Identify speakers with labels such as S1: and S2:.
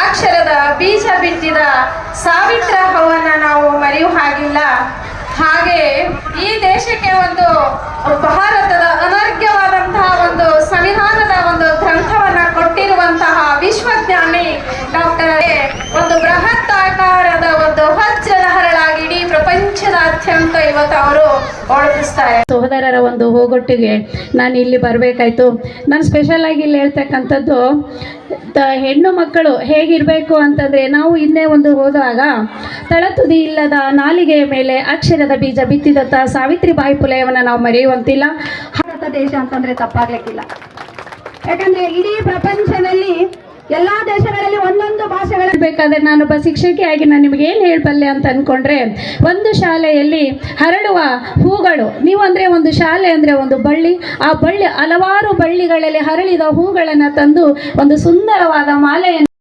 S1: ಅಕ್ಷರದ ಬೀಜ ಬಿತ್ತಿದ ಸಾವಿತ್ರ ಅವನ್ನ ನಾವು ಮರೆಯುವ ಹಾಗಿಲ್ಲ. ಹಾಗೆ ಈ ದೇಶಕ್ಕೆ ಒಂದು ಭಾರತದ ಅನರ್ಘ್ಯವಾದಂತಹ ಒಂದು ಸಂವಿಧಾನದ ಒಂದು ಗ್ರಂಥವನ್ನ ಕೊಟ್ಟಿರುವಂತಹ ವಿಶ್ವಜ್ಞಾನಿ ಡಾಕ್ಟರ್ ಒಂದು ಬೃಹತ್ ಆಕಾರದ ಒಂದು ವಜ್ರದ ಹರಳಾಗಿ ಇಡೀ ಪ್ರಪಂಚದಾದ್ಯಂತ ಇವತ್ತು ಅವರು ಓಡಿಸ್ತಾರೆ.
S2: ಸಹೋದರರ ಒಂದು ಹೋಗೊಟ್ಟಿಗೆ ನಾನು ಇಲ್ಲಿ ಬರಬೇಕಾಯ್ತು. ನಾನು ಸ್ಪೆಷಲ್ ಆಗಿ ಇಲ್ಲಿ ಹೇಳ್ತಕ್ಕಂಥದ್ದು ಹೆಣ್ಣು ಮಕ್ಕಳು ಹೇಗಿರಬೇಕು ಅಂತಂದರೆ, ನಾವು ಹಿಂದೆ ಒಂದು ಹೋದಾಗ ತಳತುದಿ ಇಲ್ಲದ ನಾಲಿಗೆಯ ಮೇಲೆ ಅಕ್ಷರದ ಬೀಜ ಬಿತ್ತಿದಂಥ ಸಾವಿತ್ರಿಬಾಯಿ ಪುಲೆಯವನ್ನ ನಾವು ಮರೆಯುವಂತಿಲ್ಲ. ಭಾರತ ದೇಶ ಅಂತಂದರೆ ತಪ್ಪಾಗ್ಲಿಕ್ಕಿಲ್ಲ. ಯಾಕಂದರೆ ಇಡೀ ಪ್ರಪಂಚದಲ್ಲಿ ಎಲ್ಲ ದೇಶಗಳಲ್ಲಿ ಒಂದೊಂದು ಭಾಷೆಗಳಿರಬೇಕಾದ್ರೆ ನಾನೊಬ್ಬ ಶಿಕ್ಷಕಿಯಾಗಿ ನಾನು ನಿಮಗೆ ಏನು ಹೇಳಬಲ್ಲೆ ಅಂತ ಅಂದ್ಕೊಂಡ್ರೆ, ಒಂದು ಶಾಲೆಯಲ್ಲಿ ಹರಡುವ ಹೂಗಳು, ನೀವು ಅಂದರೆ ಒಂದು ಶಾಲೆ ಅಂದರೆ ಒಂದು ಬಳ್ಳಿ, ಆ ಬಳ್ಳಿ ಹಲವಾರು ಬಳ್ಳಿಗಳಲ್ಲಿ ಹರಳಿದ ಹೂಗಳನ್ನು ತಂದು ಒಂದು ಸುಂದರವಾದ ಮಾಲೆ